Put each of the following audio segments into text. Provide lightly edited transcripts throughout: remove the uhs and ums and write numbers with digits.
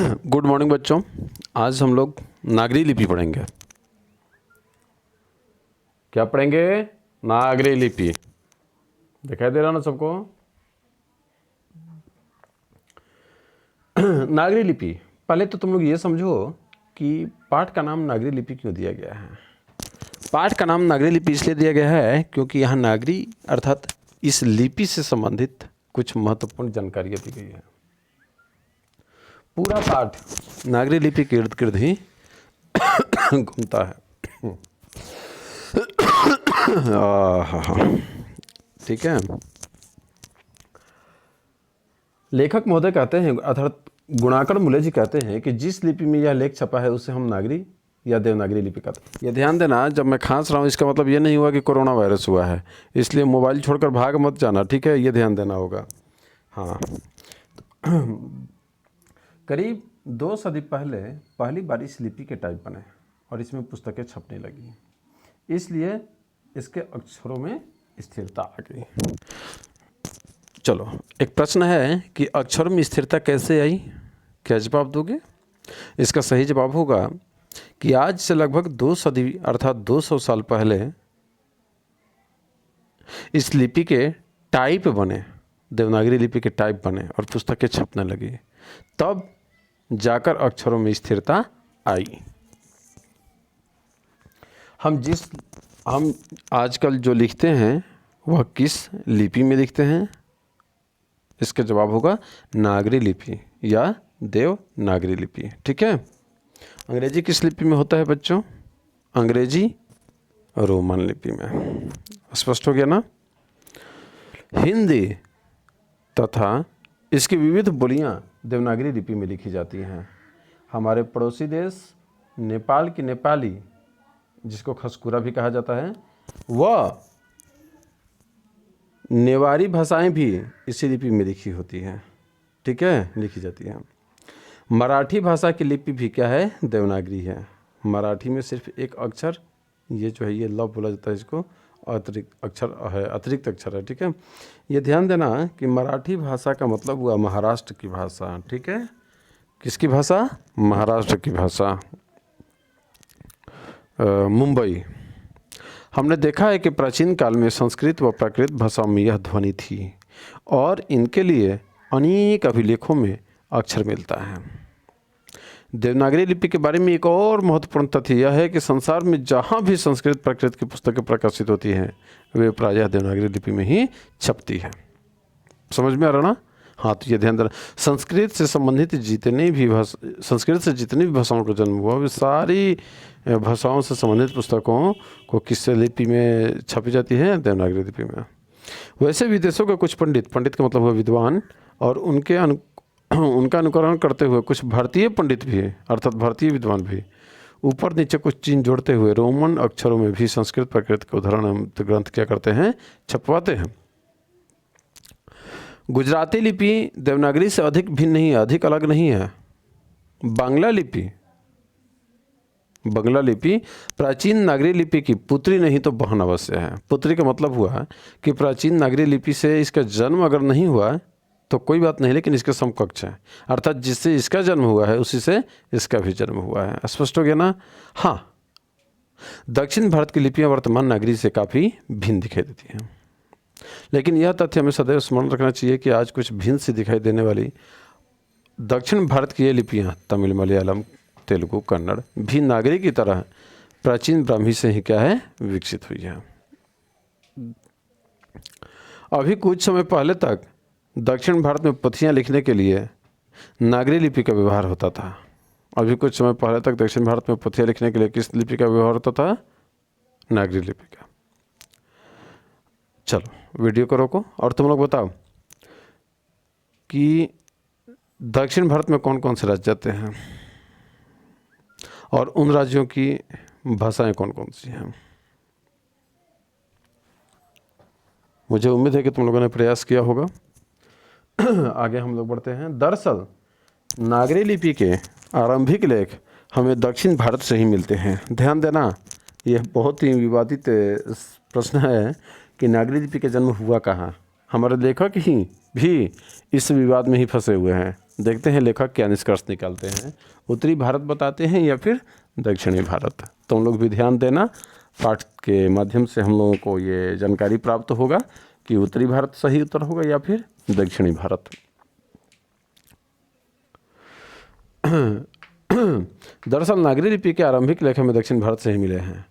Good morning बच्चों। आज हम लोग नागरी लिपि पढ़ेंगे। क्या पढ़ेंगे? नागरी लिपि। दिखाई दे रहा ना सबको? नागरी लिपि। पहले तो तुम लोग ये समझो कि पाठ का नाम नागरी लिपि क्यों दिया गया है। पाठ का नाम नागरी लिपि इसलिए दिया गया है क्योंकि यहाँ नागरी अर्थात इस लिपि से संबंधित कुछ महत्वपूर्ण जानकारियाँ दी गई है। पूरा पाठ नागरी लिपि के इर्द गिर्द ही घूमता है। ठीक है। लेखक महोदय कहते हैं अर्थात गुणाकर मूले जी कहते हैं कि जिस लिपि में यह लेख छपा है उसे हम नागरी या देवनागरी लिपि कहते हैं। ये ध्यान देना, जब मैं खांस रहा हूँ इसका मतलब ये नहीं हुआ कि कोरोना वायरस हुआ है, इसलिए मोबाइल छोड़कर भाग मत जाना, ठीक है? ये ध्यान देना होगा। हाँ, करीब 2 सदी पहले पहली बार इस लिपि के टाइप बने और इसमें पुस्तकें छपने लगी, इसलिए इसके अक्षरों में स्थिरता आ गई। चलो, एक प्रश्न है कि अक्षरों में स्थिरता कैसे आई? क्या जवाब दोगे? इसका सही जवाब होगा कि आज से लगभग 2 सदी अर्थात 200 साल पहले इस लिपि के टाइप बने, देवनागरी लिपि के टाइप बने और पुस्तकें छपने लगी, तब जाकर अक्षरों में स्थिरता आई। हम आजकल जो लिखते हैं वह किस लिपि में लिखते हैं? इसका जवाब होगा नागरी लिपि या देवनागरी लिपि। ठीक है। अंग्रेजी किस लिपि में होता है बच्चों? अंग्रेजी रोमन लिपि में। स्पष्ट हो गया ना? हिंदी तथा इसकी विविध बोलियां देवनागरी लिपि में लिखी जाती हैं। हमारे पड़ोसी देश नेपाल की नेपाली, जिसको खसकुरा भी कहा जाता है, वह नेवारी भाषाएं भी इसी लिपि में लिखी होती हैं। ठीक है, लिखी जाती हैं। मराठी भाषा की लिपि भी क्या है? देवनागरी है। मराठी में सिर्फ एक अक्षर, ये जो है ये ल बोला जाता है, इसको अतिरिक्त अक्षर है, अतिरिक्त अक्षर है। ठीक है, ये ध्यान देना कि मराठी भाषा का मतलब हुआ महाराष्ट्र की भाषा। ठीक है, किसकी भाषा? महाराष्ट्र की भाषा, मुंबई। हमने देखा है कि प्राचीन काल में संस्कृत व प्राकृत भाषाओं में यह ध्वनि थी और इनके लिए अनेक अभिलेखों में अक्षर मिलता है। देवनागरी लिपि के बारे में एक और महत्वपूर्ण तथ्य यह है कि संसार में जहाँ भी संस्कृत प्राकृत की पुस्तकें प्रकाशित होती हैं वे प्रायः देवनागरी लिपि में ही छपती है। समझ में आ रहा ना? हाँ, तो ये ध्यान देना, संस्कृत से संबंधित संस्कृत से जितनी भी भाषाओं का जन्म हुआ वे सारी भाषाओं से संबंधित पुस्तकों को किस लिपि में छपी जाती है? देवनागरी लिपि में। वैसे विदेशों के कुछ पंडित का मतलब हुआ विद्वान, और उनका अनुकरण करते हुए कुछ भारतीय पंडित भी अर्थात भारतीय विद्वान भी ऊपर नीचे कुछ चिन्ह जोड़ते हुए रोमन अक्षरों में भी संस्कृत प्राकृत के उदाहरण ग्रंथ क्या करते हैं? छपवाते हैं। गुजराती लिपि देवनागरी से अधिक भिन्न नहीं है, अधिक अलग नहीं है। बांग्ला लिपि प्राचीन नागरी लिपि की पुत्री नहीं तो बहन अवश्य है। पुत्री का मतलब हुआ कि प्राचीन नागरी लिपि से इसका जन्म अगर नहीं हुआ तो कोई बात नहीं, लेकिन इसके समकक्ष है, अर्थात जिससे इसका जन्म हुआ है उसी से इसका भी जन्म हुआ है। स्पष्ट हो गया ना? हाँ, दक्षिण भारत की लिपियाँ वर्तमान नागरी से काफ़ी भिन्न दिखाई देती हैं, लेकिन यह तथ्य हमें सदैव स्मरण रखना चाहिए कि आज कुछ भिन्न से दिखाई देने वाली दक्षिण भारत की ये लिपियाँ तमिल, मलयालम, तेलुगु, कन्नड़ भी नागरी की तरह प्राचीन ब्राह्मी से ही क्या है? विकसित हुई है। अभी कुछ समय पहले तक दक्षिण भारत में पोथियाँ लिखने के लिए नागरी लिपि का व्यवहार होता था। अभी कुछ समय पहले तक दक्षिण भारत में पोथियाँ लिखने के लिए किस लिपि का व्यवहार होता था? नागरी लिपि का। चलो, वीडियो को रोको और तुम लोग बताओ कि दक्षिण भारत में कौन कौन से राज्य आते हैं और उन राज्यों की भाषाएं कौन कौन सी हैं? मुझे उम्मीद है कि तुम लोगों ने प्रयास किया होगा। आगे हम लोग बढ़ते हैं। दरअसल नागरी लिपि के आरंभिक लेख हमें दक्षिण भारत से ही मिलते हैं। ध्यान देना, यह बहुत ही विवादित प्रश्न है कि नागरी लिपि का जन्म हुआ कहाँ। हमारे लेखक ही भी इस विवाद में ही फंसे हुए हैं। देखते हैं लेखक क्या निष्कर्ष निकालते हैं, उत्तरी भारत बताते हैं या फिर दक्षिणी भारत। तुम लोग भी ध्यान देना, पाठ के माध्यम से हम लोगों को ये जानकारी प्राप्त होगा कि उत्तरी भारत सही उत्तर होगा या फिर दक्षिणी भारत। दरअसल नागरी लिपि के आरंभिक लेख में दक्षिण भारत से ही मिले हैं।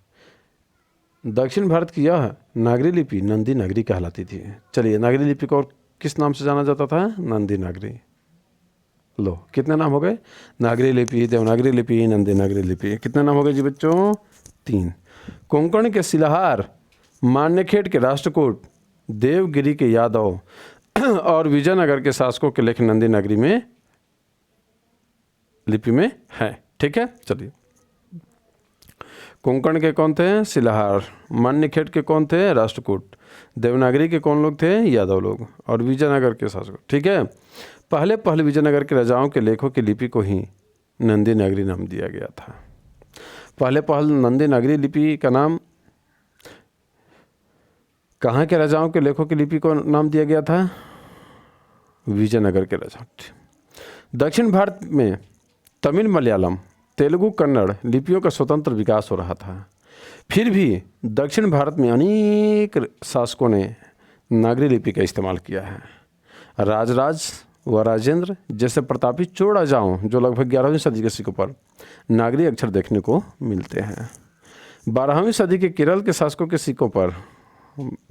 दक्षिण भारत की यह नागरी लिपि नंदी नागरी कहलाती थी। चलिए, नागरी लिपि को और किस नाम से जाना जाता था? नंदी नागरी। लो, कितने नाम हो गए? नागरी लिपि, देवनागरी लिपि, नंदी नागरी लिपि। कितने नाम हो गए जी बच्चों? 3। कोंकण के शिलाहार, मान्यखेड़ के राष्ट्रकूट, देवगिरी के यादव और विजयनगर के शासकों के लेख नंदी नागरी में लिपि में है। ठीक है, चलिए। कोंकण के कौन थे? शिलाहार। मान्यखेड़ के कौन थे? राष्ट्रकूट। देवनागरी के कौन लोग थे? यादव लोग। और विजयनगर के शासक। ठीक है, पहले विजयनगर के राजाओं के लेखों की लिपि को ही नंदी नागरी नाम दिया गया था। पहले नंदी नागरी लिपि का नाम कहाँ के राजाओं के लेखों की लिपि को नाम दिया गया था? विजयनगर के राजा। दक्षिण भारत में तमिल, मलयालम, तेलुगु, कन्नड़ लिपियों का स्वतंत्र विकास हो रहा था। फिर भी दक्षिण भारत में अनेक शासकों ने नागरी लिपि का इस्तेमाल किया है। राजराज व राजेंद्र जैसे प्रतापी चोड़ राजाओं, जो लगभग 11वीं सदी के सिक्कों पर नागरी अक्षर देखने को मिलते हैं। 12वीं सदी के केरल के शासकों के सिक्कों पर,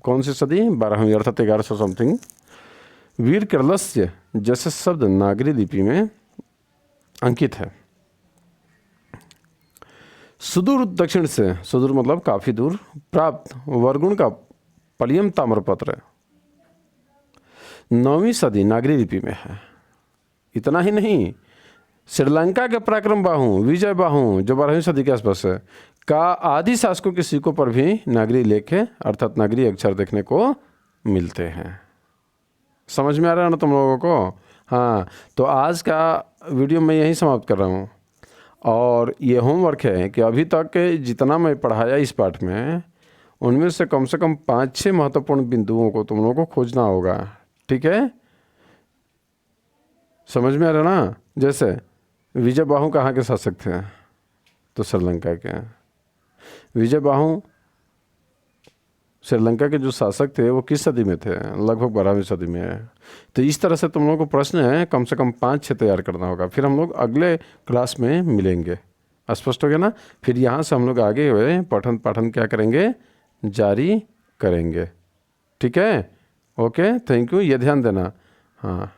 कौन सी सदी? 12वीं, अर्थात 1100 समथिंग, वीर केरलस्य जैसे शब्द नागरी लिपि में अंकित है। सुदूर दक्षिण से, सुदूर मतलब काफ़ी दूर, प्राप्त वरगुण का पलियम ताम्रपत्र 9वीं सदी नागरी लिपि में है। इतना ही नहीं, श्रीलंका के पराक्रम बाहु, विजय बाहु, जो 12वीं सदी के आसपास है, का आदि शासकों के सिक्कों पर भी नागरी लेख अर्थात नागरी अक्षर देखने को मिलते हैं। समझ में आ रहा है ना तुम लोगों को? हाँ, तो आज का वीडियो मैं यहीं समाप्त कर रहा हूँ। और ये होमवर्क है कि अभी तक जितना मैं पढ़ाया इस पाठ में, उनमें से कम 5-6 महत्वपूर्ण बिंदुओं को तुम लोगों को खोजना होगा। ठीक है, समझ में आ रहा ना? जैसे विजय बाहु कहाँ के शासक थे? तो श्रीलंका के। विजय बाहु श्रीलंका के जो शासक थे वो किस सदी में थे? लगभग 12वीं सदी में है। तो इस तरह से तुम लोगों को प्रश्न है कम से कम 5-6 तैयार करना होगा। फिर हम लोग अगले क्लास में मिलेंगे। स्पष्ट हो गया ना? फिर यहाँ से हम लोग आगे हुए पठन क्या करेंगे? जारी करेंगे। ठीक है, ओके, थैंक यू। ये ध्यान देना। हाँ।